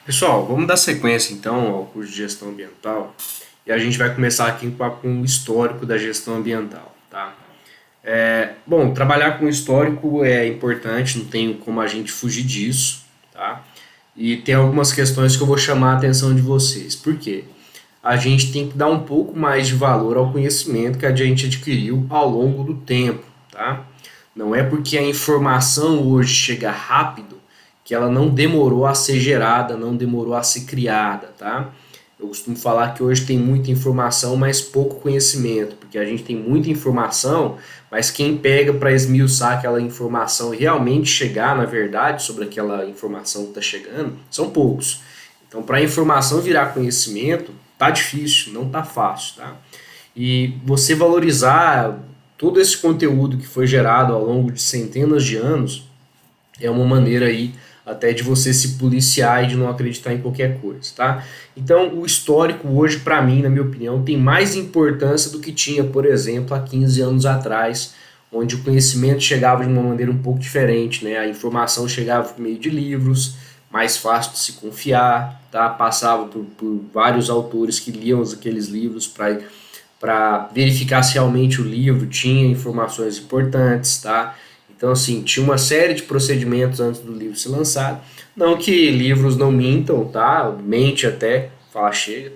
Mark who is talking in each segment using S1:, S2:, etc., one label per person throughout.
S1: Pessoal, vamos dar sequência então ao curso de gestão ambiental e a gente vai começar aqui com o histórico da gestão ambiental, tá? Bom, trabalhar com histórico é importante, não tem como a gente fugir disso, tá? E tem algumas questões que eu vou chamar a atenção de vocês. Por quê? A gente tem que dar um pouco mais de valor ao conhecimento que a gente adquiriu ao longo do tempo, tá? Não é porque a informação hoje chega rápido que ela não demorou a ser gerada, não demorou a ser criada, tá? Eu costumo falar que hoje tem muita informação, mas pouco conhecimento, porque a gente tem muita informação, mas quem pega para esmiuçar aquela informação e realmente chegar na verdade sobre aquela informação que está chegando, são poucos. Então, para a informação virar conhecimento, tá difícil, não tá fácil, tá? E você valorizar todo esse conteúdo que foi gerado ao longo de centenas de anos é uma maneira aí até de você se policiar e de não acreditar em qualquer coisa, tá? Então, o histórico hoje, para mim, na minha opinião, tem mais importância do que tinha, por exemplo, há 15 anos atrás, onde o conhecimento chegava de uma maneira um pouco diferente, né? A informação chegava por meio de livros, mais fácil de se confiar, tá? Passava por vários autores que liam aqueles livros para verificar se realmente o livro tinha informações importantes, tá? Então, assim, tinha uma série de procedimentos antes do livro ser lançado. Não que livros não mintam, tá? Mente até, fala chega.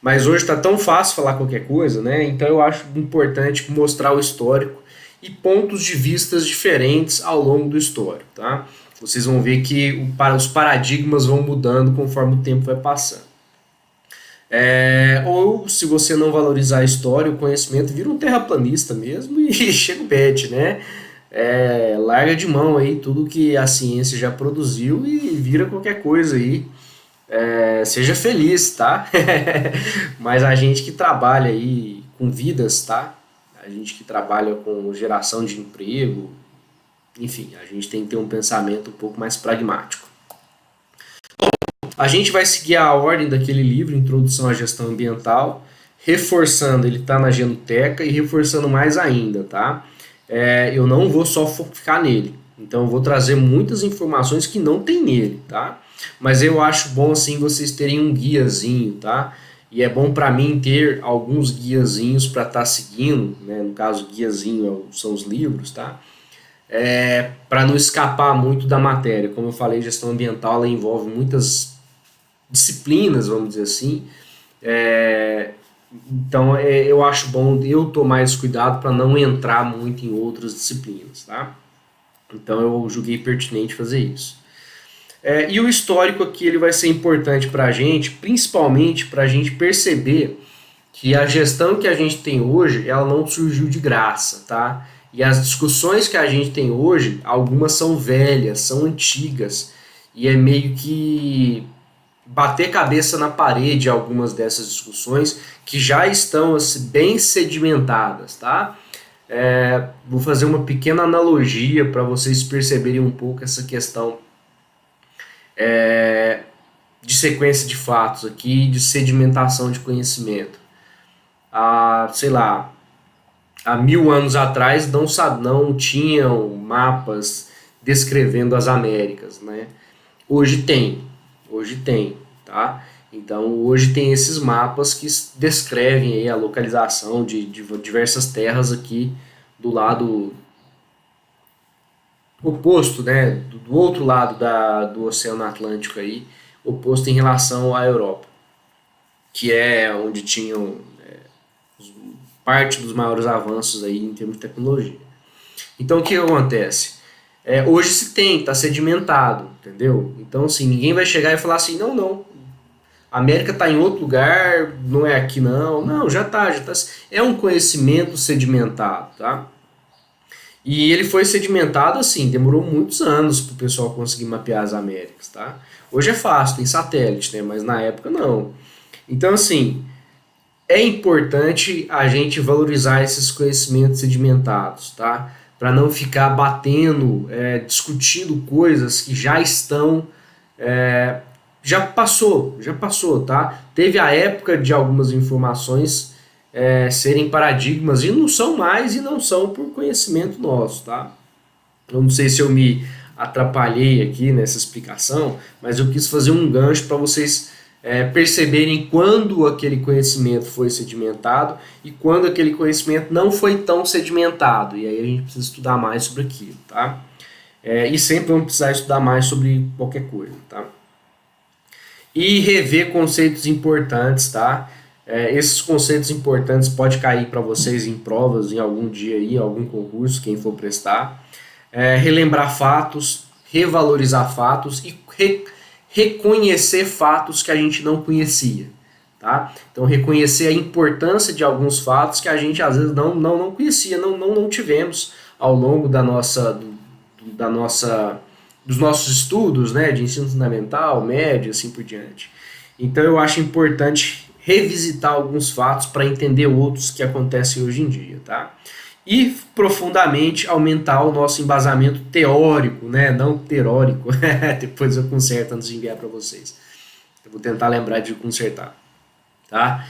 S1: Mas hoje está tão fácil falar qualquer coisa, né? Então eu acho importante mostrar o histórico e pontos de vistas diferentes ao longo do histórico, tá? Vocês vão ver que os paradigmas vão mudando conforme o tempo vai passando. Ou se você não valorizar a história, o conhecimento vira um terraplanista mesmo e chega o pet, né? Larga de mão aí tudo que a ciência já produziu e vira qualquer coisa aí. Seja feliz, tá? Mas a gente que trabalha aí com vidas, tá? A gente que trabalha com geração de emprego, enfim, a gente tem que ter um pensamento um pouco mais pragmático. A gente vai seguir a ordem daquele livro, Introdução à Gestão Ambiental, reforçando, ele está na Genoteca e reforçando mais ainda, tá? Eu não vou só focar nele, então eu vou trazer muitas informações que não tem nele, tá? Mas eu acho bom assim vocês terem um guiazinho, tá? E é bom para mim ter alguns guiazinhos para estar seguindo, né? No caso, guiazinho são os livros, tá? Para não escapar muito da matéria. Como eu falei, gestão ambiental ela envolve muitas disciplinas, vamos dizer assim. Então eu acho bom eu tomar esse cuidado para não entrar muito em outras disciplinas, tá? Então eu julguei pertinente fazer isso. E o histórico aqui ele vai ser importante para a gente, principalmente para a gente perceber que a gestão que a gente tem hoje, ela não surgiu de graça, tá? E as discussões que a gente tem hoje, algumas são velhas, são antigas, e é meio que bater cabeça na parede algumas dessas discussões que já estão assim, bem sedimentadas, tá? Vou fazer uma pequena analogia para vocês perceberem um pouco essa questão de sequência de fatos aqui, de sedimentação de conhecimento. Sei lá, há 1000 anos atrás não tinham mapas descrevendo as Américas, né? Hoje tem, tá? Então hoje tem esses mapas que descrevem aí a localização de diversas terras aqui do lado oposto, né? Do outro lado do Oceano Atlântico aí, oposto em relação à Europa, que é onde tinham parte dos maiores avanços aí em termos de tecnologia. Então o que acontece? Hoje se tem, está sedimentado, entendeu? Então assim, ninguém vai chegar e falar assim, não, a América está em outro lugar, não é aqui não, já está. É um conhecimento sedimentado, tá? E ele foi sedimentado assim, demorou muitos anos para o pessoal conseguir mapear as Américas, tá? Hoje é fácil, tem satélite, né? Mas na época não. Então assim, é importante a gente valorizar esses conhecimentos sedimentados, tá? Para não ficar batendo, discutindo coisas que já estão, já passou, tá? Teve a época de algumas informações serem paradigmas e não são mais e não são por conhecimento nosso, tá? Eu não sei se eu me atrapalhei aqui nessa explicação, mas eu quis fazer um gancho para vocês perceberem quando aquele conhecimento foi sedimentado e quando aquele conhecimento não foi tão sedimentado. E aí a gente precisa estudar mais sobre aquilo, tá? E sempre vamos precisar estudar mais sobre qualquer coisa, tá? E rever conceitos importantes, tá? Esses conceitos importantes podem cair para vocês em provas, em algum dia aí, algum concurso, quem for prestar. Relembrar fatos, revalorizar fatos e reconhecer fatos que a gente não conhecia, tá? Então, reconhecer a importância de alguns fatos que a gente às vezes não conhecia, não tivemos ao longo dos nossos estudos, né, de ensino fundamental, médio, assim por diante. Então, eu acho importante revisitar alguns fatos para entender outros que acontecem hoje em dia, tá? E profundamente aumentar o nosso embasamento teórico, né? Não teórico. Depois eu conserto antes de enviar para vocês. Eu vou tentar lembrar de consertar, tá?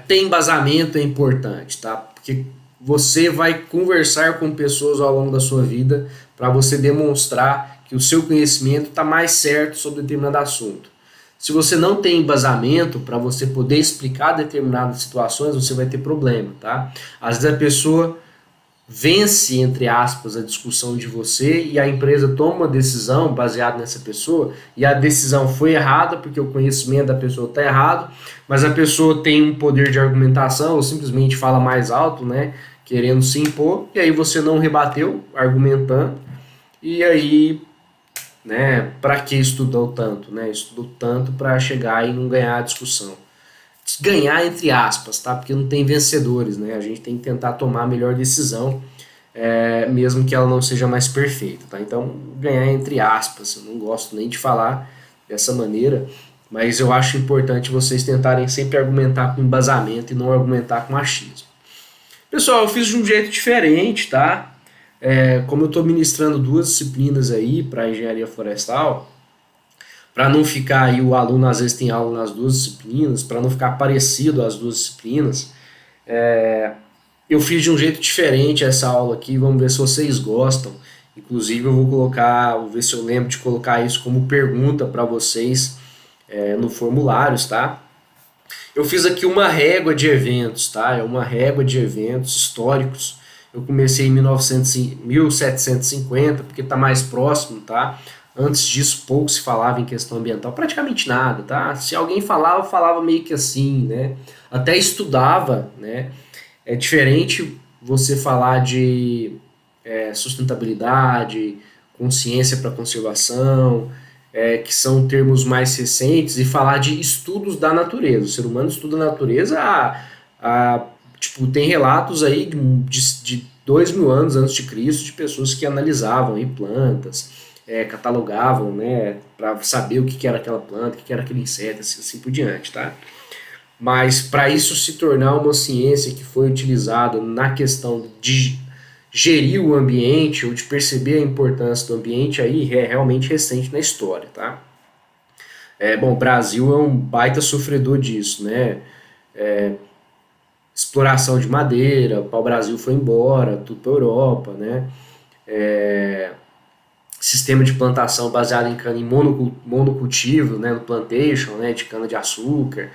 S1: Ter embasamento é importante, tá? Porque você vai conversar com pessoas ao longo da sua vida para você demonstrar que o seu conhecimento está mais certo sobre determinado assunto. Se você não tem embasamento para você poder explicar determinadas situações, você vai ter problema, tá? Às vezes a pessoa vence, entre aspas, a discussão de você e a empresa toma uma decisão baseada nessa pessoa e a decisão foi errada porque o conhecimento da pessoa está errado, mas a pessoa tem um poder de argumentação ou simplesmente fala mais alto, né? Querendo se impor, e aí você não rebateu argumentando, e aí... né? Para que estudou tanto, né? Estudou tanto para chegar e não ganhar a discussão. Ganhar entre aspas, tá? Porque não tem vencedores, né? A gente tem que tentar tomar a melhor decisão, mesmo que ela não seja mais perfeita, tá? Então, ganhar entre aspas, eu não gosto nem de falar dessa maneira, mas eu acho importante vocês tentarem sempre argumentar com embasamento e não argumentar com achismo. Pessoal, eu fiz de um jeito diferente, tá? Como eu estou ministrando duas disciplinas aí para engenharia florestal, para não ficar aí o aluno às vezes tem aula nas duas disciplinas, para não ficar parecido às duas disciplinas, eu fiz de um jeito diferente essa aula aqui, vamos ver se vocês gostam. Inclusive eu vou ver se eu lembro de colocar isso como pergunta para vocês no formulários, tá? Eu fiz aqui uma régua de eventos, tá? É uma régua de eventos históricos. Eu comecei em 1750, porque está mais próximo, tá? Antes disso, pouco se falava em questão ambiental, praticamente nada, tá? Se alguém falava, falava meio que assim, né? Até estudava, né? É diferente você falar de sustentabilidade, consciência para conservação, que são termos mais recentes, e falar de estudos da natureza. O ser humano estuda a natureza tipo, tem relatos aí de 2000 anos antes de Cristo de pessoas que analisavam aí plantas, catalogavam, né, para saber o que era aquela planta, o que era aquele inseto, assim por diante, tá? Mas para isso se tornar uma ciência que foi utilizada na questão de gerir o ambiente ou de perceber a importância do ambiente, aí é realmente recente na história, tá? Bom, o Brasil é um baita sofredor disso, né? Exploração de madeira, o pau-brasil foi embora, tudo para a Europa, né? Sistema de plantação baseado em monocultivo, né? No plantation, né? De cana-de-açúcar,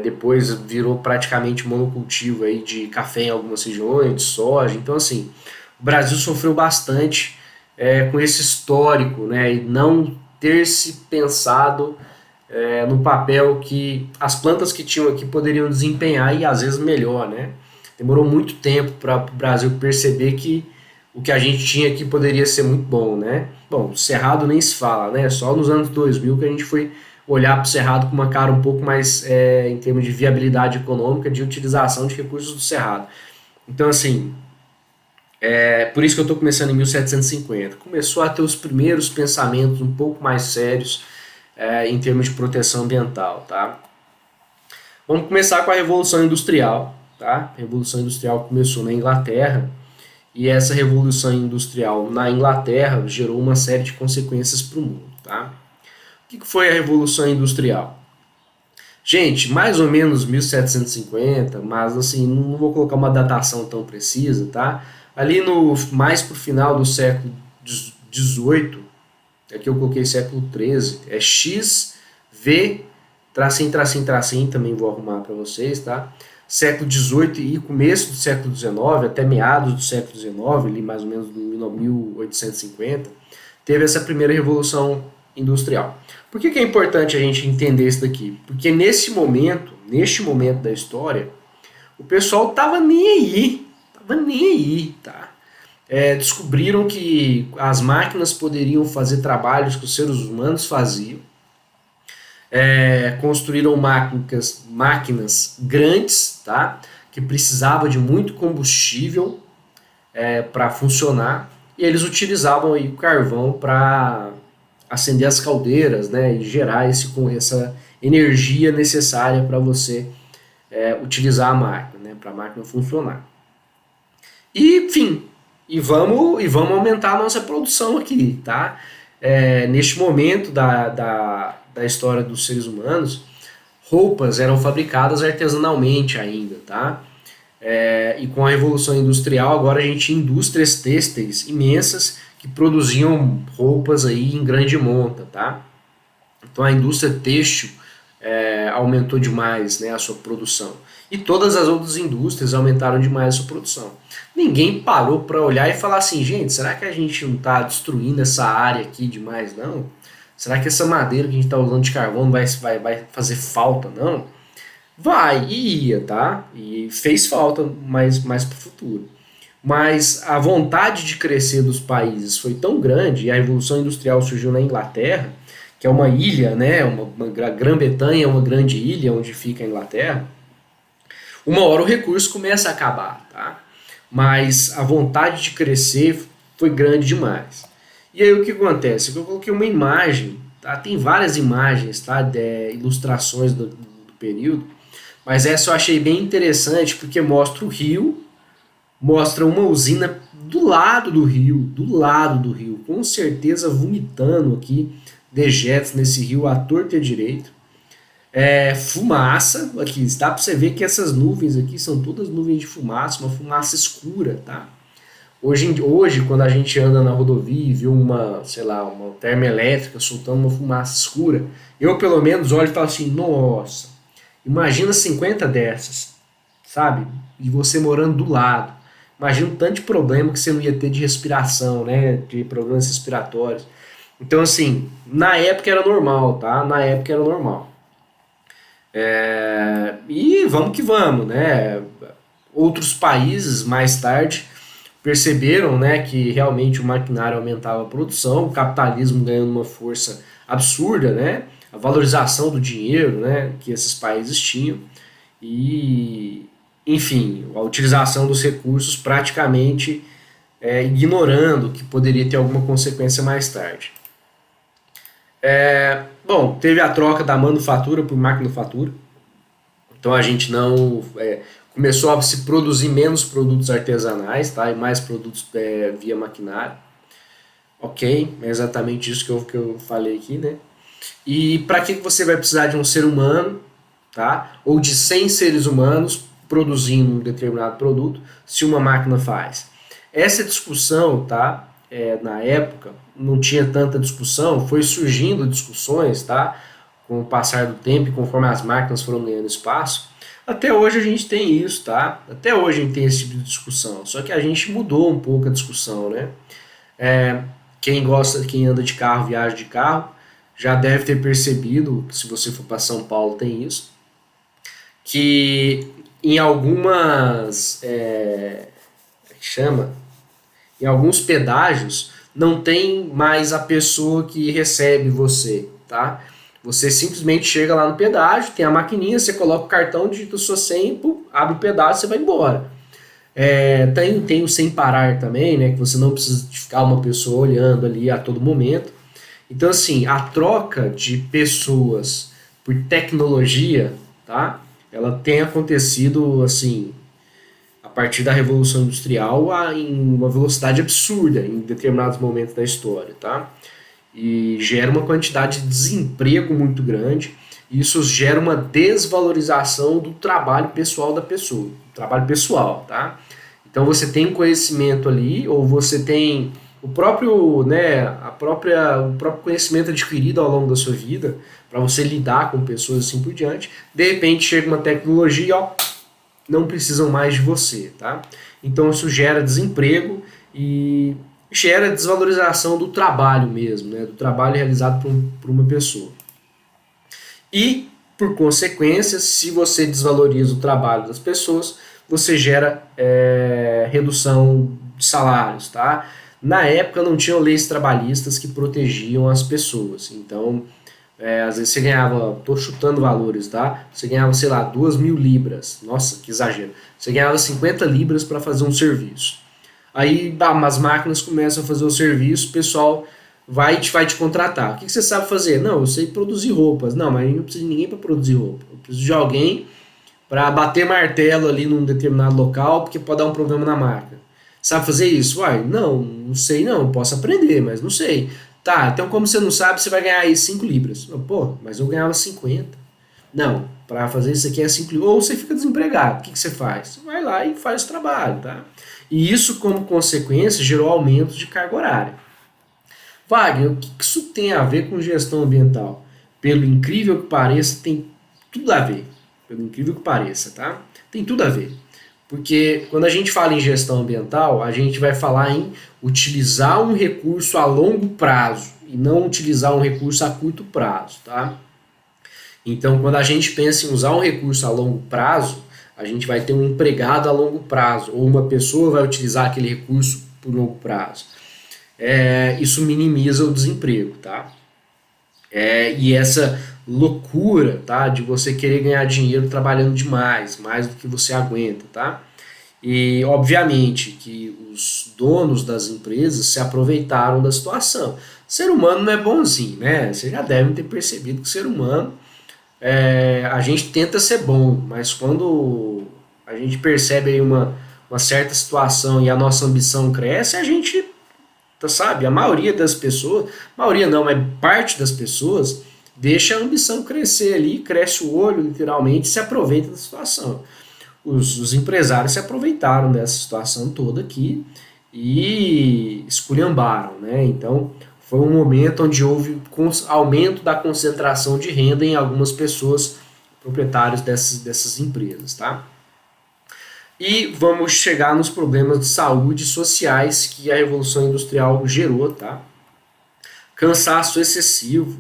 S1: depois virou praticamente monocultivo aí de café em algumas regiões, de soja. Então, assim, o Brasil sofreu bastante com esse histórico, né? E não ter se pensado no papel que as plantas que tinham aqui poderiam desempenhar, e às vezes melhor, né? Demorou muito tempo para o Brasil perceber que o que a gente tinha aqui poderia ser muito bom, né? Bom, Cerrado nem se fala, né? Só nos anos 2000 que a gente foi olhar para o Cerrado com uma cara um pouco mais em termos de viabilidade econômica, de utilização de recursos do Cerrado. Então, assim, por isso que eu estou começando em 1750. Começou a ter os primeiros pensamentos um pouco mais sérios em termos de proteção ambiental, tá? Vamos começar com a Revolução Industrial, tá? A Revolução Industrial começou na Inglaterra, e essa Revolução Industrial na Inglaterra gerou uma série de consequências para o mundo, tá? O que foi a Revolução Industrial? Gente, mais ou menos 1750, mas assim, não vou colocar uma datação tão precisa, tá? Ali mais pro final do século XVIII, aqui eu coloquei século XIII, é X, V, tracinho, tracinho, tracinho, também vou arrumar para vocês, tá? Século XVIII e começo do século XIX, até meados do século XIX, ali mais ou menos no 1850, teve essa primeira revolução industrial. Por que é importante a gente entender isso daqui? Porque neste momento da história, o pessoal tava nem aí, tá? Descobriram que as máquinas poderiam fazer trabalhos que os seres humanos faziam, construíram máquinas grandes, tá? Que precisavam de muito combustível para funcionar, e eles utilizavam aí o carvão para acender as caldeiras, né? E gerar essa energia necessária para você utilizar a máquina, né? Para a máquina funcionar. E, enfim, vamos aumentar a nossa produção aqui, tá? Neste momento da história dos seres humanos, roupas eram fabricadas artesanalmente ainda, tá? E com a Revolução Industrial, agora a gente tinha indústrias têxteis imensas que produziam roupas aí em grande monta, tá? Então a indústria têxtil aumentou demais, né, a sua produção. E todas as outras indústrias aumentaram demais a sua produção. Ninguém parou para olhar e falar assim, gente, será que a gente não está destruindo essa área aqui demais, não? Será que essa madeira que a gente está usando de carvão não vai fazer falta, não? Vai, e ia, tá? E fez falta mais para o futuro. Mas a vontade de crescer dos países foi tão grande, e a Revolução Industrial surgiu na Inglaterra, que é uma ilha, né? A Grã-Bretanha é uma grande ilha onde fica a Inglaterra. Uma hora o recurso começa a acabar, tá? Mas a vontade de crescer foi grande demais. E aí o que acontece? Eu coloquei uma imagem, tá? Tem várias imagens, tá? Ilustrações do período, mas essa eu achei bem interessante porque mostra o rio, mostra uma usina do lado do rio, com certeza vomitando aqui dejetos nesse rio à torta e à direita. Fumaça, aqui, dá para você ver que essas nuvens aqui são todas nuvens de fumaça, uma fumaça escura, tá? Hoje, quando a gente anda na rodovia e vê uma termoelétrica soltando uma fumaça escura, eu pelo menos olho e falo assim, nossa, imagina 50 dessas, sabe? E você morando do lado. Imagina o tanto de problema que você não ia ter de respiração, né? De problemas respiratórios. Então, assim, na época era normal, tá? Na época era normal. E vamos que vamos, né? Outros países, mais tarde, perceberam, né, que realmente o maquinário aumentava a produção, o capitalismo ganhando uma força absurda, né? A valorização do dinheiro, né, que esses países tinham. E, enfim, a utilização dos recursos praticamente ignorando que poderia ter alguma consequência mais tarde. Bom, teve a troca da manufatura por maquinofatura, então a gente não começou a se produzir menos produtos artesanais, tá? E mais produtos via maquinário. Ok, é exatamente isso que eu falei aqui, né? E para que você vai precisar de um ser humano, tá? Ou de 100 seres humanos produzindo um determinado produto, se uma máquina faz? Essa discussão, tá? Na época, não tinha tanta discussão, foi surgindo discussões, tá? Com o passar do tempo e conforme as máquinas foram ganhando espaço. Até hoje a gente tem isso, tá? Até hoje a gente tem esse tipo de discussão, só que a gente mudou um pouco a discussão, né? Quem anda de carro, viaja de carro, já deve ter percebido, se você for para São Paulo tem isso, que em algumas em alguns pedágios não tem mais a pessoa que recebe você, tá? Você simplesmente chega lá no pedágio, tem a maquininha, você coloca o cartão, digita a sua senha, abre o pedágio e você vai embora. Tem o sem parar também, né? Que você não precisa ficar uma pessoa olhando ali a todo momento. Então, assim, a troca de pessoas por tecnologia, tá? Ela tem acontecido, assim, a partir da Revolução Industrial em uma velocidade absurda em determinados momentos da história, tá? E gera uma quantidade de desemprego muito grande, e isso gera uma desvalorização do trabalho pessoal da pessoa, trabalho pessoal, tá? Então você tem conhecimento ali, ou você tem o próprio conhecimento adquirido ao longo da sua vida, para você lidar com pessoas assim por diante, de repente chega uma tecnologia e ó, não precisam mais de você, tá? Então isso gera desemprego e gera desvalorização do trabalho mesmo, né? Do trabalho realizado por uma pessoa. E, por consequência, se você desvaloriza o trabalho das pessoas, você gera redução de salários, tá? Na época não tinham leis trabalhistas que protegiam as pessoas, então às vezes você ganhava, tô chutando valores, tá? Você ganhava, sei lá, 2.000 libras. Nossa, que exagero. Você ganhava 50 libras para fazer um serviço. Aí as máquinas começam a fazer o serviço, o pessoal vai te contratar. O que você sabe fazer? Não, eu sei produzir roupas. Não, mas eu não preciso de ninguém para produzir roupa. Eu preciso de alguém para bater martelo ali num determinado local, porque pode dar um problema na máquina. Sabe fazer isso? Uai, não sei não, posso aprender, mas não sei. Tá, então como você não sabe, você vai ganhar aí 5 libras. Pô, mas eu ganhava 50. Não, para fazer isso aqui é 5 libras. Ou você fica desempregado, o que você faz? Você vai lá e faz o trabalho, tá? E isso, como consequência, gerou aumento de carga horária. Wagner, o que isso tem a ver com gestão ambiental? Pelo incrível que pareça, tem tudo a ver. Pelo incrível que pareça, tá? Tem tudo a ver. Porque quando a gente fala em gestão ambiental, a gente vai falar em utilizar um recurso a longo prazo e não utilizar um recurso a curto prazo, tá? Então, quando a gente pensa em usar um recurso a longo prazo, a gente vai ter um empregado a longo prazo ou uma pessoa vai utilizar aquele recurso por longo prazo. Isso minimiza o desemprego, tá? E essa loucura, tá, de você querer ganhar dinheiro trabalhando demais, mais do que você aguenta, tá? E obviamente que os donos das empresas se aproveitaram da situação. O ser humano não é bonzinho, né? Vocês já devem ter percebido que o ser humano, a gente tenta ser bom, mas quando a gente percebe aí uma certa situação e a nossa ambição cresce, a gente, sabe, a maioria das pessoas, maioria não, mas parte das pessoas deixa a ambição crescer ali, cresce o olho literalmente e se aproveita da situação. Os empresários se aproveitaram dessa situação toda aqui e esculhambaram, né? Então foi um momento onde houve aumento da concentração de renda em algumas pessoas proprietários dessas empresas, tá? E vamos chegar nos problemas de saúde sociais que a Revolução Industrial gerou, tá? Cansaço excessivo.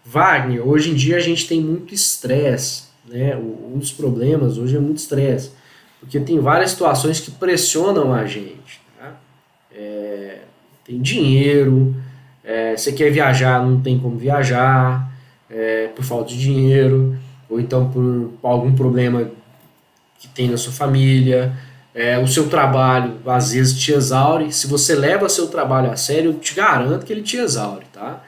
S1: Wagner, hoje em dia a gente tem muito estresse, né? Um dos problemas hoje é muito estresse, porque tem várias situações que pressionam a gente, tá? Tem dinheiro, você quer viajar, não tem como viajar, por falta de dinheiro, ou então por algum problema que tem na sua família, o seu trabalho às vezes te exaure. Se você leva seu trabalho a sério, eu te garanto que ele te exaure, tá?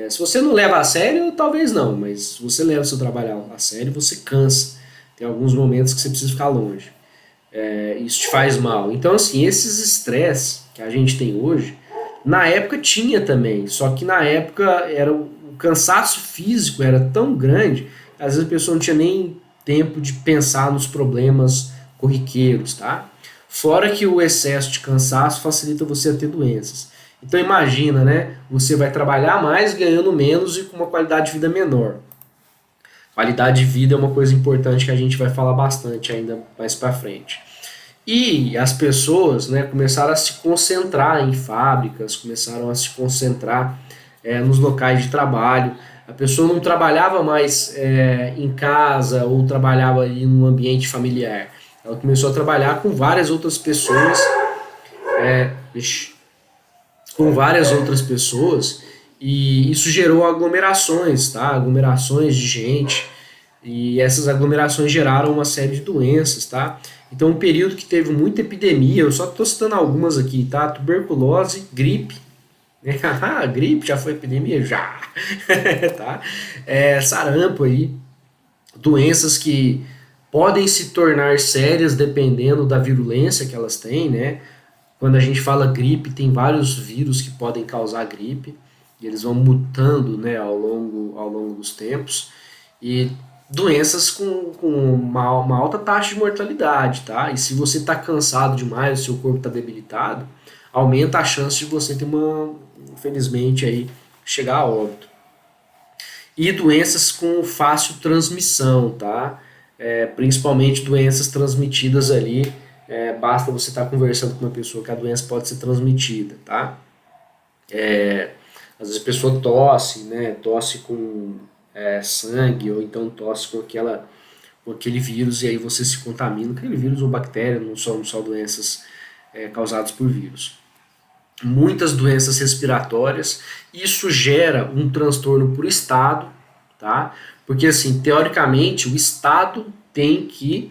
S1: Se você não leva a sério, talvez não, mas se você leva seu trabalho a sério, você cansa. Tem alguns momentos que você precisa ficar longe. Isso te faz mal. Então, assim, esses estresses que a gente tem hoje, na época tinha também, só que na época o cansaço físico era tão grande, que às vezes a pessoa não tinha nem tempo de pensar nos problemas corriqueiros, tá? Fora que o excesso de cansaço facilita você a ter doenças. Então imagina, né? Você vai trabalhar mais ganhando menos e com uma qualidade de vida menor. Qualidade de vida é uma coisa importante que a gente vai falar bastante ainda mais para frente. E as pessoas, né, começaram a se concentrar em fábricas, começaram a se concentrar nos locais de trabalho. A pessoa não trabalhava mais em casa ou trabalhava ali no ambiente familiar. Ela começou a trabalhar com várias outras pessoas, e isso gerou aglomerações, tá? Aglomerações de gente, e essas aglomerações geraram uma série de doenças, tá? Então, um período que teve muita epidemia, eu só estou citando algumas aqui, tá? Tuberculose, gripe, ah, gripe já foi epidemia? Já! Tá? Sarampo aí, doenças que podem se tornar sérias dependendo da virulência que elas têm, né? Quando a gente fala gripe, tem vários vírus que podem causar gripe, e eles vão mutando, né, ao longo dos tempos, e doenças com uma alta taxa de mortalidade, tá? E se você está cansado demais, o seu corpo está debilitado, aumenta a chance de você ter infelizmente, aí, chegar a óbito. E doenças com fácil transmissão, tá? Principalmente doenças transmitidas ali, basta você estar conversando com uma pessoa que a doença pode ser transmitida, tá? Às vezes a pessoa tosse, né? Tosse com sangue, ou então tosse com aquele vírus, e aí você se contamina com aquele vírus ou bactéria, não só doenças causadas por vírus. Muitas doenças respiratórias, isso gera um transtorno para o Estado, tá? Porque assim, teoricamente, o Estado tem que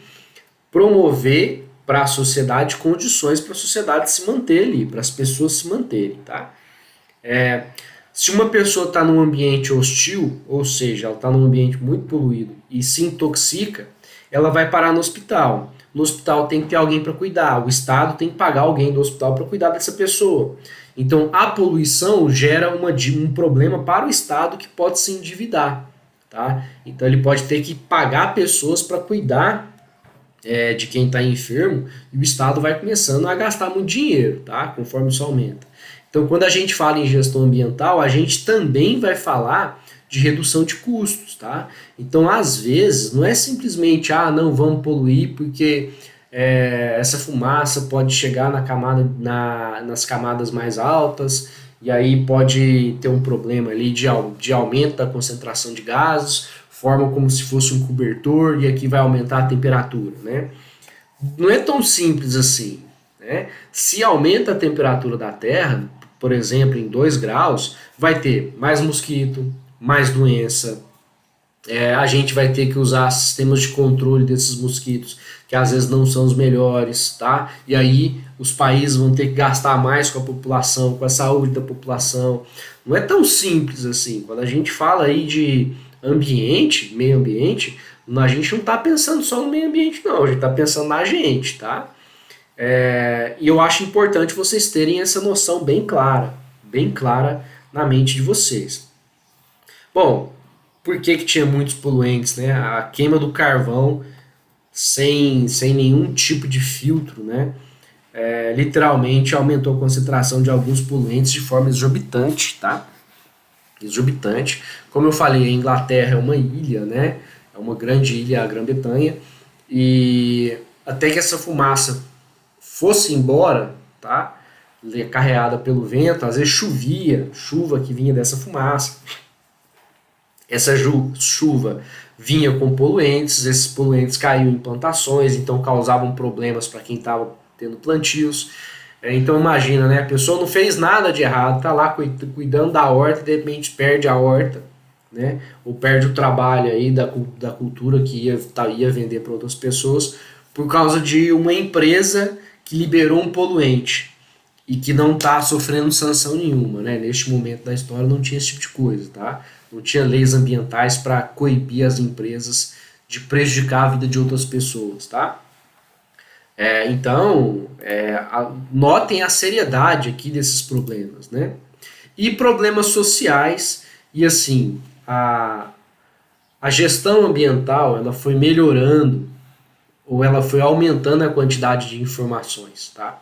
S1: promover para a sociedade condições para a sociedade se manter ali, para as pessoas se manterem, tá? Se uma pessoa está num ambiente hostil, ou seja, ela está num ambiente muito poluído e se intoxica, ela vai parar no hospital. No hospital tem que ter alguém para cuidar, o Estado tem que pagar alguém do hospital para cuidar dessa pessoa. Então a poluição gera um problema para o Estado que pode se endividar. Tá? Então ele pode ter que pagar pessoas para cuidar de quem está enfermo, e o Estado vai começando a gastar muito dinheiro, tá? Conforme isso aumenta. Então, quando a gente fala em gestão ambiental, a gente também vai falar de redução de custos, tá? Então, às vezes, não é simplesmente, não, vamos poluir porque essa fumaça pode chegar nas camadas mais altas, e aí pode ter um problema ali de aumento da concentração de gases, forma como se fosse um cobertor, e aqui vai aumentar a temperatura, né? Não é tão simples assim, né? Se aumenta a temperatura da Terra, por exemplo, em 2 graus, vai ter mais mosquito, mais doença, a gente vai ter que usar sistemas de controle desses mosquitos, que às vezes não são os melhores, tá? E aí os países vão ter que gastar mais com a população, com a saúde da população. Não é tão simples assim. Quando a gente fala aí de ambiente, meio ambiente, a gente não está pensando só no meio ambiente, não. A gente está pensando na gente, tá? E eu acho importante vocês terem essa noção bem clara na mente de vocês. Bom, por que tinha muitos poluentes, né? A queima do carvão sem nenhum tipo de filtro, né? Literalmente aumentou a concentração de alguns poluentes de forma exorbitante, tá? Exorbitante. Como eu falei, a Inglaterra é uma ilha, né? É uma grande ilha, a Grã-Bretanha, e até que essa fumaça fosse embora, tá? Carreada pelo vento, às vezes chovia, chuva que vinha dessa fumaça. Essa chuva vinha com poluentes, esses poluentes caíam em plantações, então causavam problemas para quem estava tendo plantios. Então imagina, né? A pessoa não fez nada de errado, está lá cuidando da horta e de repente perde a horta, né? Ou perde o trabalho aí da cultura que ia vender para outras pessoas por causa de uma empresa que liberou um poluente e que não está sofrendo sanção nenhuma, né? Neste momento da história não tinha esse tipo de coisa, tá? Não tinha leis ambientais para coibir as empresas de prejudicar a vida de outras pessoas, tá? Então, notem a seriedade aqui desses problemas, né? E problemas sociais, e assim, a gestão ambiental, ela foi melhorando, ou ela foi aumentando a quantidade de informações, tá?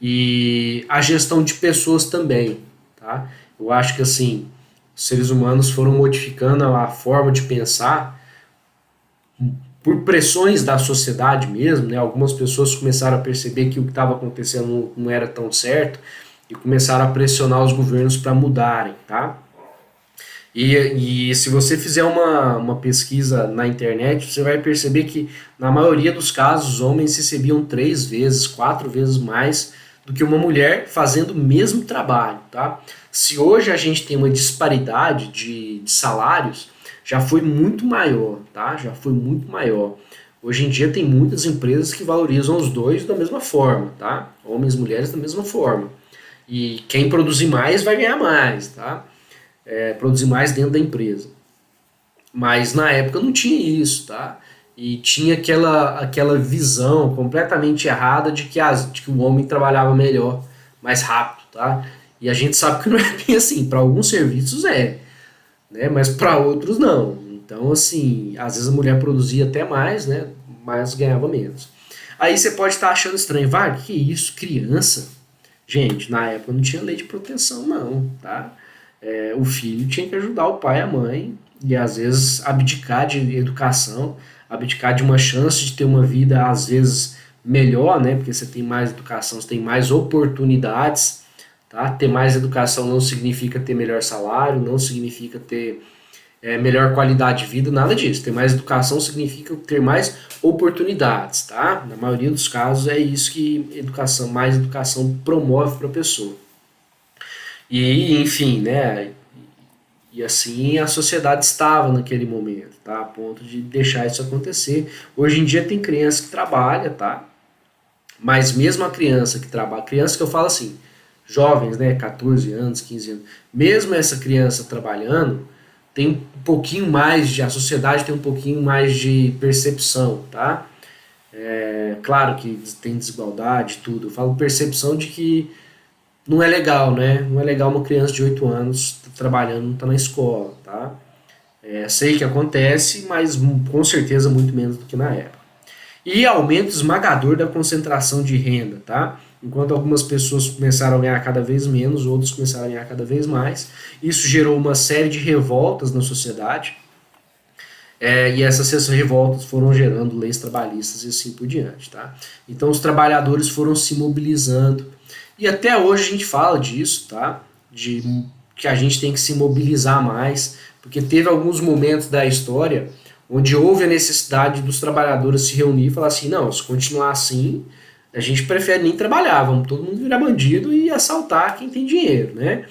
S1: E a gestão de pessoas também, tá? Eu acho que assim, os seres humanos foram modificando a forma de pensar por pressões da sociedade mesmo, né? Algumas pessoas começaram a perceber que o que estava acontecendo não era tão certo e começaram a pressionar os governos para mudarem, tá? E se você fizer uma pesquisa na internet, você vai perceber que na maioria dos casos os homens recebiam 3 vezes, 4 vezes mais do que uma mulher fazendo o mesmo trabalho, tá? Se hoje a gente tem uma disparidade de salários, já foi muito maior, tá? Já foi muito maior. Hoje em dia tem muitas empresas que valorizam os dois da mesma forma, tá? Homens e mulheres da mesma forma. E quem produzir mais vai ganhar mais, tá? Produzir mais dentro da empresa. Mas na época não tinha isso, tá? E tinha aquela visão completamente errada de que o homem trabalhava melhor, mais rápido, tá? E a gente sabe que não é bem assim. Para alguns serviços né? Mas para outros não. Então, assim, às vezes a mulher produzia até mais, né? Mas ganhava menos. Aí você pode estar achando estranho, que isso? Criança Gente, na época não tinha lei de proteção, não, tá? O filho tinha que ajudar o pai e a mãe e às vezes abdicar de educação, abdicar de uma chance de ter uma vida às vezes melhor, né? Porque você tem mais educação, você tem mais oportunidades, tá? Ter mais educação não significa ter melhor salário, não significa ter melhor qualidade de vida, nada disso. Ter mais educação significa ter mais oportunidades, tá? Na maioria dos casos é isso que mais educação promove para a pessoa. E, enfim, né? E assim a sociedade estava naquele momento, tá? A ponto de deixar isso acontecer. Hoje em dia tem criança que trabalha, tá? Mas mesmo a criança que trabalha, criança que eu falo assim, jovens, né, 14 anos, 15 anos, mesmo essa criança trabalhando, tem um pouquinho mais a sociedade tem um pouquinho mais de percepção, tá? Claro que tem desigualdade, tudo. Eu falo percepção de que não é legal, né? Não é legal uma criança de 8 anos trabalhando, não tá na escola, tá? Sei que acontece, mas com certeza muito menos do que na época. E aumento esmagador da concentração de renda, tá? Enquanto algumas pessoas começaram a ganhar cada vez menos, outros começaram a ganhar cada vez mais. Isso gerou uma série de revoltas na sociedade, e essas revoltas foram gerando leis trabalhistas e assim por diante, tá? Então os trabalhadores foram se mobilizando e até hoje a gente fala disso, tá? De que a gente tem que se mobilizar mais, porque teve alguns momentos da história onde houve a necessidade dos trabalhadores se reunir e falar assim, não, se continuar assim, a gente prefere nem trabalhar, vamos todo mundo virar bandido e assaltar quem tem dinheiro, né?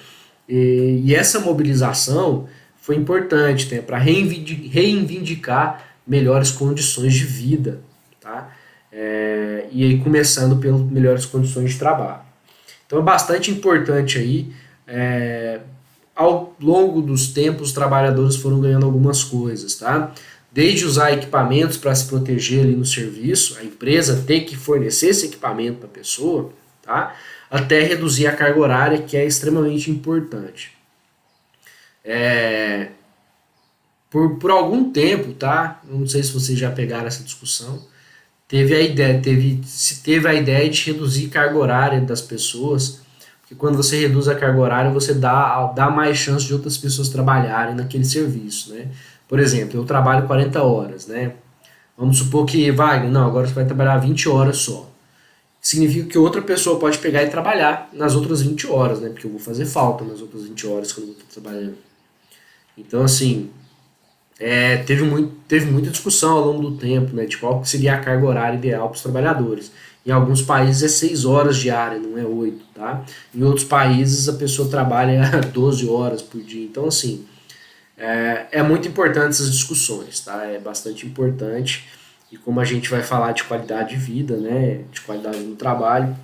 S1: E essa mobilização foi importante, né, para reivindicar melhores condições de vida, tá? E aí começando pelas melhores condições de trabalho. Então é bastante importante aí. Ao longo dos tempos, os trabalhadores foram ganhando algumas coisas, tá? Desde usar equipamentos para se proteger ali no serviço, a empresa ter que fornecer esse equipamento para a pessoa, tá? Até reduzir a carga horária, que é extremamente importante. Por algum tempo, tá? Não sei se vocês já pegaram essa discussão, se teve a ideia de reduzir carga horária das pessoas, porque quando você reduz a carga horária, você dá mais chance de outras pessoas trabalharem naquele serviço, né? Por exemplo, eu trabalho 40 horas, né? Vamos supor que, Wagner, não, agora você vai trabalhar 20 horas só. Significa que outra pessoa pode pegar e trabalhar nas outras 20 horas, né? Porque eu vou fazer falta nas outras 20 horas quando eu vou estar trabalhando. Então, assim, teve muita discussão ao longo do tempo, né, de qual seria a carga horária ideal para os trabalhadores. Em alguns países é 6 horas diária, não é 8, tá? Em outros países a pessoa trabalha 12 horas por dia. Então, assim, é muito importante essas discussões, tá? É bastante importante. E como a gente vai falar de qualidade de vida, né, de qualidade no trabalho,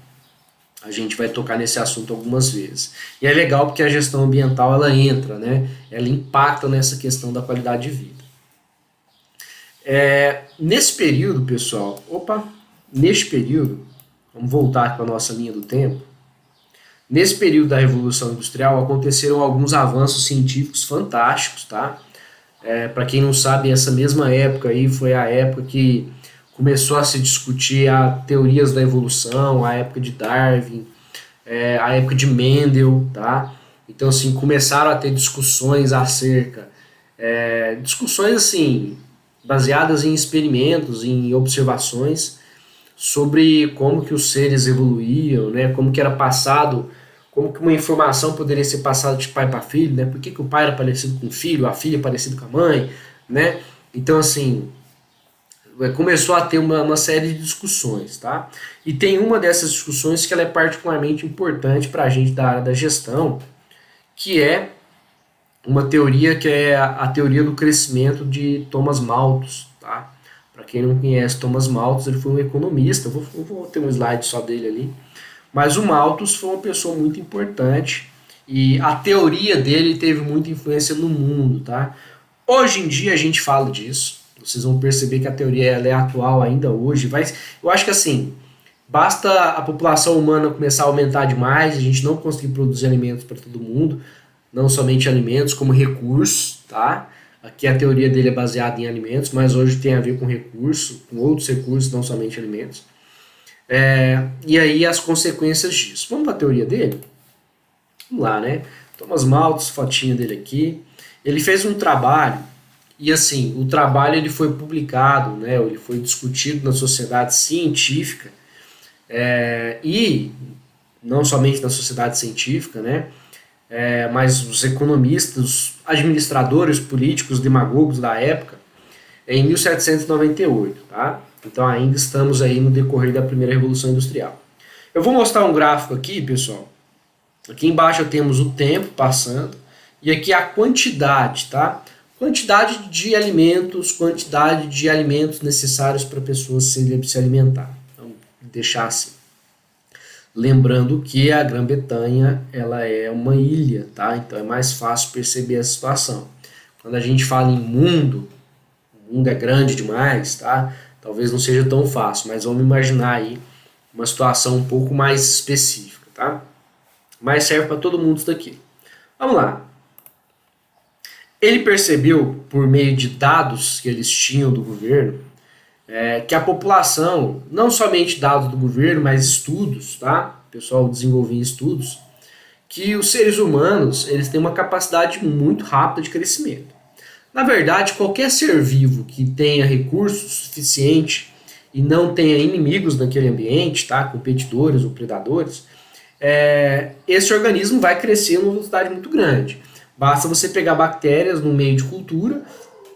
S1: a gente vai tocar nesse assunto algumas vezes. E é legal porque a gestão ambiental ela entra, né? Ela impacta nessa questão da qualidade de vida. Nesse período, pessoal, neste período, vamos voltar para a nossa linha do tempo. Nesse período da Revolução Industrial aconteceram alguns avanços científicos fantásticos, tá? Para quem não sabe, essa mesma época aí foi a época que começou a se discutir as teorias da evolução, a época de Darwin, a época de Mendel, tá? Então, assim, começaram a ter discussões discussões, assim, baseadas em experimentos, em observações sobre como que os seres evoluíam, né? Como que era passado, como que uma informação poderia ser passada de pai para filho, né? Por que que o pai era parecido com o filho, a filha parecida com a mãe, né? Então, assim, começou a ter uma série de discussões, tá? E tem uma dessas discussões que ela é particularmente importante para a gente da área da gestão, que é uma teoria que é a teoria do crescimento de Thomas Malthus, tá? Para quem não conhece Thomas Malthus, ele foi um economista, eu vou ter um slide só dele ali, mas o Malthus foi uma pessoa muito importante e a teoria dele teve muita influência no mundo, tá? Hoje em dia a gente fala disso, vocês vão perceber que a teoria ela é atual ainda hoje. Eu acho que assim, basta a população humana começar a aumentar demais, a gente não conseguir produzir alimentos para todo mundo, não somente alimentos, como recursos, tá? Aqui a teoria dele é baseada em alimentos, mas hoje tem a ver com recurso, com outros recursos, não somente alimentos. E aí as consequências disso. Vamos para a teoria dele? Vamos lá, né? Thomas Malthus, fotinha dele aqui. Ele fez um trabalho, e assim, o trabalho ele foi publicado, né? Ele foi discutido na sociedade científica, e não somente na sociedade científica, né? Mas os economistas, os administradores políticos, demagogos da época, em 1798, tá? Então ainda estamos aí no decorrer da primeira Revolução Industrial. Eu vou mostrar um gráfico aqui, pessoal. Aqui embaixo temos o tempo passando e aqui a quantidade, tá? Quantidade de alimentos necessários para a pessoa se alimentar. Então, deixar assim. Lembrando que a Grã-Bretanha ela é uma ilha, tá? Então é mais fácil perceber a situação. Quando a gente fala em mundo, o mundo é grande demais, tá? Talvez não seja tão fácil, mas vamos imaginar aí uma situação um pouco mais específica, tá? Mas serve para todo mundo isso daqui. Vamos lá. Ele percebeu, por meio de dados que eles tinham do governo, que a população, não somente dados do governo, mas estudos, tá? O pessoal desenvolvia estudos, que os seres humanos eles têm uma capacidade muito rápida de crescimento. Na verdade, qualquer ser vivo que tenha recursos suficientes e não tenha inimigos naquele ambiente, tá? Competidores ou predadores, esse organismo vai crescer numa velocidade muito grande. Basta você pegar bactérias no meio de cultura,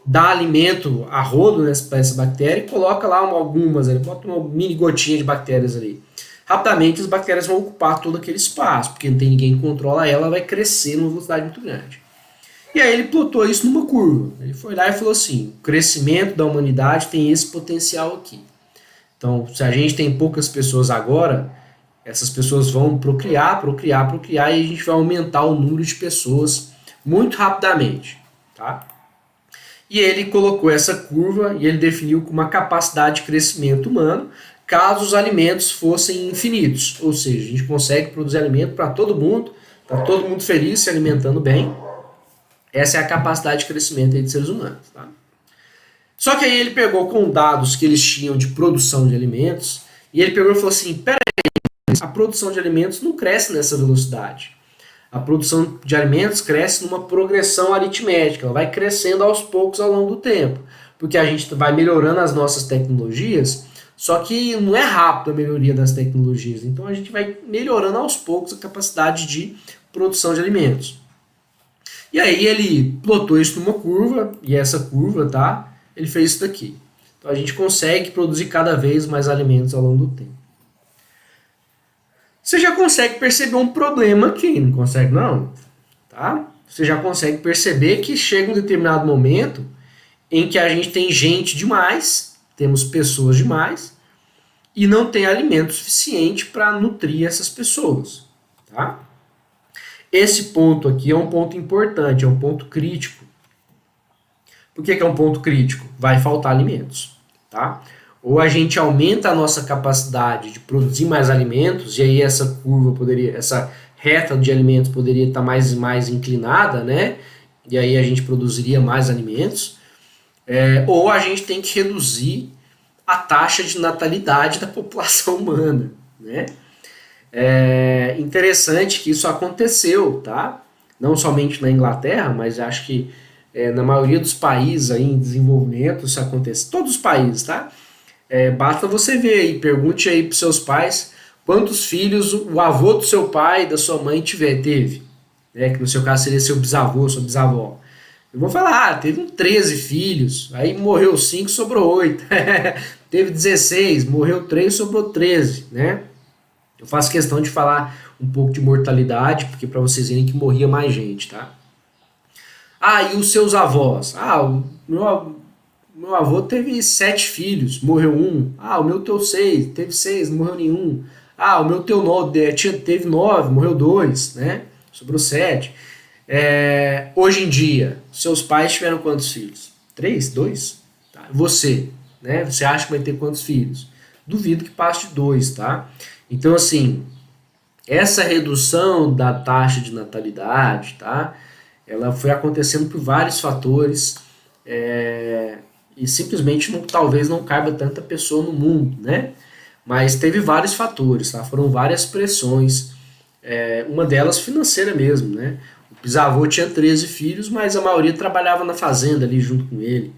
S1: dar alimento a rodo para essa bactéria e coloca lá algumas, bota uma mini gotinha de bactérias ali. Rapidamente as bactérias vão ocupar todo aquele espaço, porque não tem ninguém que controla ela, vai crescer numa velocidade muito grande. E aí ele plotou isso numa curva. Ele foi lá e falou assim, o crescimento da humanidade tem esse potencial aqui. Então, se a gente tem poucas pessoas agora, essas pessoas vão procriar, e a gente vai aumentar o número de pessoas muito rapidamente, tá? E ele colocou essa curva e ele definiu como uma capacidade de crescimento humano caso os alimentos fossem infinitos. Ou seja, a gente consegue produzir alimento para todo mundo, tá todo mundo feliz, se alimentando bem. Essa é a capacidade de crescimento aí de seres humanos, tá? Só que aí ele pegou com dados que eles tinham de produção de alimentos e ele pegou e falou assim, peraí, a produção de alimentos não cresce nessa velocidade. A produção de alimentos cresce numa progressão aritmética, ela vai crescendo aos poucos ao longo do tempo, porque a gente vai melhorando as nossas tecnologias, só que não é rápido a melhoria das tecnologias, então a gente vai melhorando aos poucos a capacidade de produção de alimentos. E aí ele plotou isso numa curva, e essa curva, tá? Ele fez isso daqui. Então a gente consegue produzir cada vez mais alimentos ao longo do tempo. Você já consegue perceber um problema aqui, não consegue não? Tá? Você já consegue perceber que chega um determinado momento em que a gente tem gente demais, temos pessoas demais, e não tem alimento suficiente para nutrir essas pessoas. Tá? Esse ponto aqui é um ponto importante, é um ponto crítico. Por que é um ponto crítico? Vai faltar alimentos. Tá? Ou a gente aumenta a nossa capacidade de produzir mais alimentos, e aí essa curva poderia, essa reta de alimentos poderia estar mais inclinada, né? E aí a gente produziria mais alimentos. Ou a gente tem que reduzir a taxa de natalidade da população humana, né? É interessante que isso aconteceu, tá? Não somente na Inglaterra, mas acho que na maioria dos países aí em desenvolvimento isso acontece. Todos os países, tá? Basta você ver aí, pergunte aí para seus pais quantos filhos o avô do seu pai, da sua mãe teve, né? Que no seu caso seria seu bisavô, sua bisavó. Eu vou falar, teve 13 filhos, aí morreu 5, sobrou 8. Teve 16, morreu 3, sobrou 13, né? Eu faço questão de falar um pouco de mortalidade, porque para vocês verem que morria mais gente, tá? E os seus avós? O meu avô teve 7 filhos, morreu 1. O meu teve 6, não morreu nenhum. O meu teve 9, morreu 2, né? Sobrou 7. Hoje em dia, seus pais tiveram quantos filhos? 3? 2? Tá. Você, né? Você acha que vai ter quantos filhos? Duvido que passe de 2, tá? Então, assim, essa redução da taxa de natalidade, tá? Ela foi acontecendo por vários fatores, e simplesmente talvez não caiba tanta pessoa no mundo, né? Mas teve vários fatores, tá? Foram várias pressões, uma delas financeira mesmo, né? O bisavô tinha 13 filhos, mas a maioria trabalhava na fazenda ali junto com ele.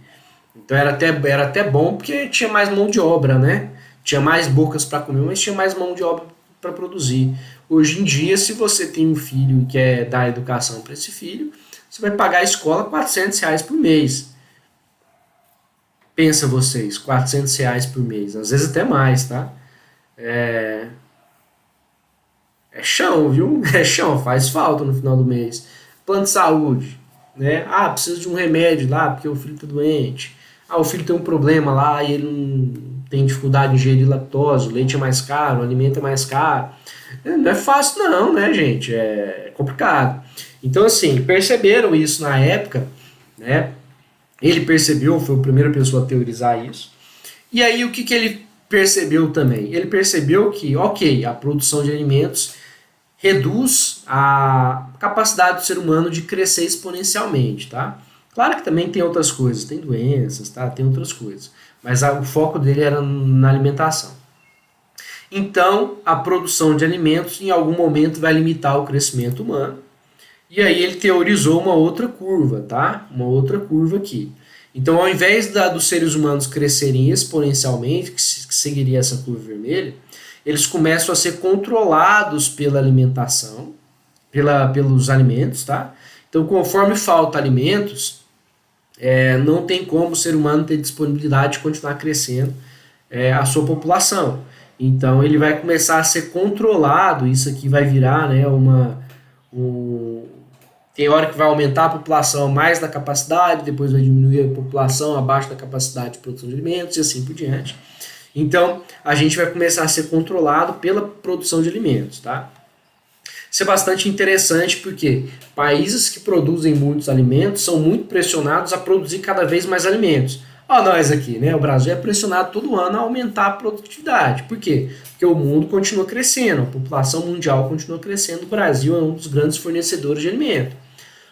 S1: Então era até bom porque tinha mais mão de obra, né? Tinha mais bocas para comer, mas tinha mais mão de obra para produzir. Hoje em dia, se você tem um filho e quer dar educação para esse filho, você vai pagar a escola R$ 400 por mês. Pensa vocês, R$ 400 por mês, às vezes até mais, tá? É, é chão, viu? É chão, faz falta no final do mês. Plano de saúde, né? Ah, precisa de um remédio lá porque o filho tá doente. Ah, o filho tem um problema lá e ele não tem dificuldade em ingerir lactose, o leite é mais caro, o alimento é mais caro. Não é fácil não, né, gente? É complicado. Então, assim, perceberam isso na época, né? Ele percebeu, foi a primeira pessoa a teorizar isso. E aí, o que, que ele percebeu também? Ele percebeu que, ok, a produção de alimentos reduz a capacidade do ser humano de crescer exponencialmente, tá? Claro que também tem outras coisas, tem doenças, tá? Tem outras coisas. Mas o foco dele era na alimentação. Então, a produção de alimentos em algum momento vai limitar o crescimento humano. E aí ele teorizou uma outra curva, tá? Uma outra curva aqui. Então, ao invés dos seres humanos crescerem exponencialmente, que seguiria essa curva vermelha, eles começam a ser controlados pela alimentação, pelos alimentos, tá? Então, conforme falta alimentos, não tem como o ser humano ter disponibilidade de continuar crescendo a sua população. Então, ele vai começar a ser controlado, isso aqui vai virar, né, tem hora que vai aumentar a população mais da capacidade, depois vai diminuir a população abaixo da capacidade de produção de alimentos e assim por diante. Então, a gente vai começar a ser controlado pela produção de alimentos, tá? Isso é bastante interessante porque países que produzem muitos alimentos são muito pressionados a produzir cada vez mais alimentos. Ó, nós aqui, né? O Brasil é pressionado todo ano a aumentar a produtividade. Por quê? Porque o mundo continua crescendo, a população mundial continua crescendo, o Brasil é um dos grandes fornecedores de alimento.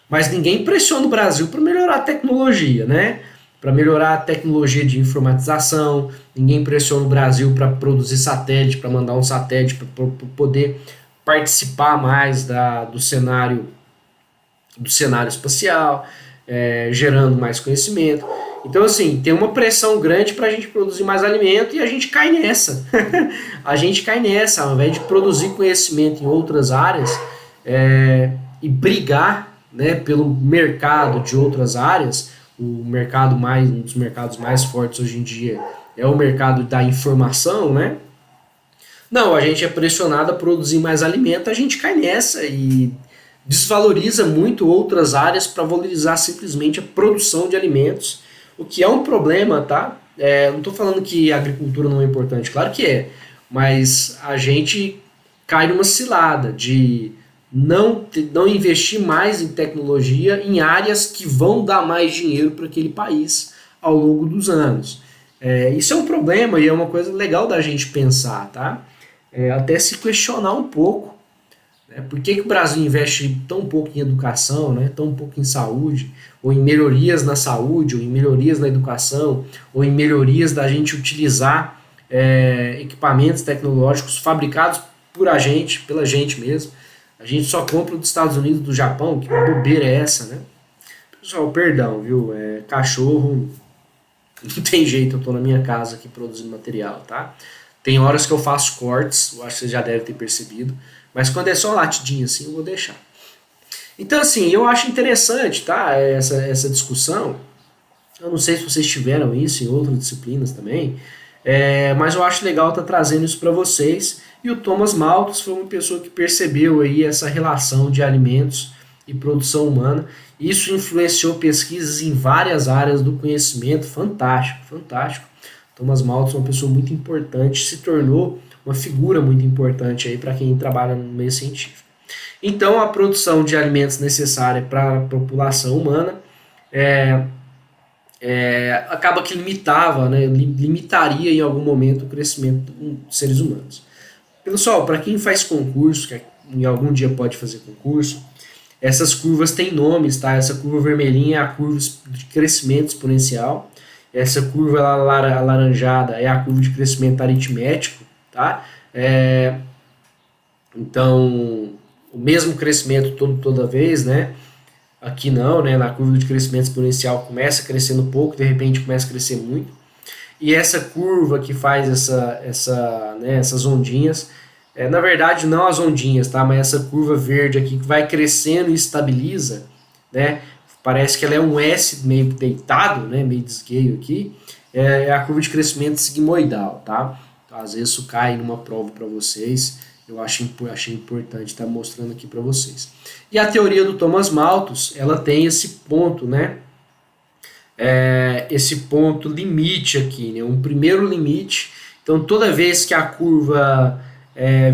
S1: Mas ninguém pressiona o Brasil para melhorar a tecnologia, né? Para melhorar a tecnologia de informatização, ninguém pressiona o Brasil para produzir satélite, para mandar um satélite para poder participar mais do cenário espacial, gerando mais conhecimento. Então, assim, tem uma pressão grande para a gente produzir mais alimento e a gente cai nessa. A gente cai nessa, ao invés de produzir conhecimento em outras áreas e brigar, né, pelo mercado de outras áreas. Um dos mercados mais fortes hoje em dia é o mercado da informação, né? Não, a gente é pressionado a produzir mais alimento, a gente cai nessa e desvaloriza muito outras áreas para valorizar simplesmente a produção de alimentos, o que é um problema, tá? Não estou falando que a agricultura não é importante, claro que é, mas a gente cai numa cilada de não investir mais em tecnologia em áreas que vão dar mais dinheiro para aquele país ao longo dos anos. Isso é um problema e é uma coisa legal da gente pensar, tá? Até se questionar um pouco, né? Por que o Brasil investe tão pouco em educação, né? Tão pouco em saúde, ou em melhorias na saúde, ou em melhorias na educação, ou em melhorias da gente utilizar equipamentos tecnológicos fabricados pela gente mesmo. A gente só compra dos Estados Unidos, do Japão, que bobeira é essa, né? Pessoal, perdão, viu? Cachorro, não tem jeito, eu tô na minha casa aqui produzindo material, tá? Tem horas que eu faço cortes, eu acho que vocês já devem ter percebido, mas quando é só latidinho assim, eu vou deixar. Então, assim, eu acho interessante, tá? Essa discussão. Eu não sei se vocês tiveram isso em outras disciplinas também, mas eu acho legal estar trazendo isso para vocês. E o Thomas Malthus foi uma pessoa que percebeu aí essa relação de alimentos e produção humana. Isso influenciou pesquisas em várias áreas do conhecimento. Fantástico, fantástico. Thomas Malthus é uma pessoa muito importante, se tornou uma figura muito importante aí para quem trabalha no meio científico. Então, a produção de alimentos necessária para a população humana acaba que limitava, né, limitaria em algum momento o crescimento dos seres humanos. Pessoal, para quem faz concurso, que em algum dia pode fazer concurso, essas curvas têm nomes, tá? Essa curva vermelhinha é a curva de crescimento exponencial, essa curva alaranjada é a curva de crescimento aritmético, tá? Então, o mesmo crescimento toda vez, né? Aqui não, né? Na curva de crescimento exponencial começa crescendo pouco, de repente começa a crescer muito. E essa curva que faz né, essas ondinhas, na verdade não as ondinhas, tá? Mas essa curva verde aqui que vai crescendo e estabiliza, né? Parece que ela é um S meio deitado, né? Meio de esgueio aqui. É a curva de crescimento sigmoidal, tá? Então, às vezes isso cai numa prova para vocês. Eu achei importante estar mostrando aqui para vocês. E a teoria do Thomas Malthus, ela tem esse ponto, né? Esse ponto limite aqui, né? Um primeiro limite. Então, toda vez que a curva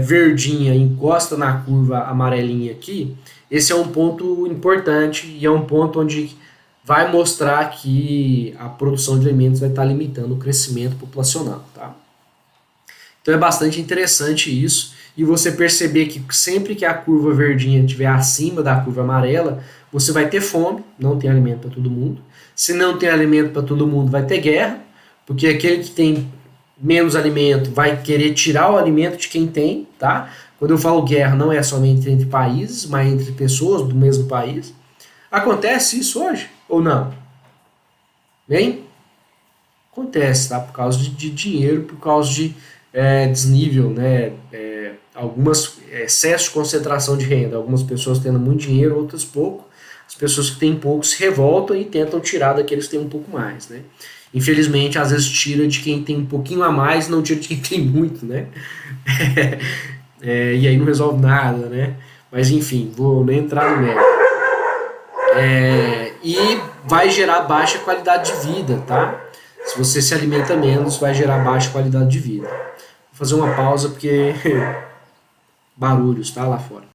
S1: verdinha encosta na curva amarelinha aqui, esse é um ponto importante e é um ponto onde vai mostrar que a produção de alimentos vai estar limitando o crescimento populacional, tá? Então é bastante interessante isso, e você perceber que sempre que a curva verdinha estiver acima da curva amarela, você vai ter fome, não tem alimento para todo mundo. Se não tem alimento para todo mundo, vai ter guerra, porque aquele que tem menos alimento vai querer tirar o alimento de quem tem, tá? Quando eu falo guerra, não é somente entre países, mas entre pessoas do mesmo país. Acontece isso hoje ou não? Bem, acontece, tá? Por causa de dinheiro, por causa de desnível, né? Algumas excesso de concentração de renda, algumas pessoas tendo muito dinheiro, outras pouco. As pessoas que têm pouco se revoltam e tentam tirar daqueles que têm um pouco mais, né? Infelizmente, às vezes tira de quem tem um pouquinho a mais, não tira de quem tem muito, né? E aí não resolve nada, né? Mas enfim, vou nem entrar no mérito. E vai gerar baixa qualidade de vida, tá? Se você se alimenta menos, vai gerar baixa qualidade de vida. Vou fazer uma pausa porque barulhos, tá? Lá fora.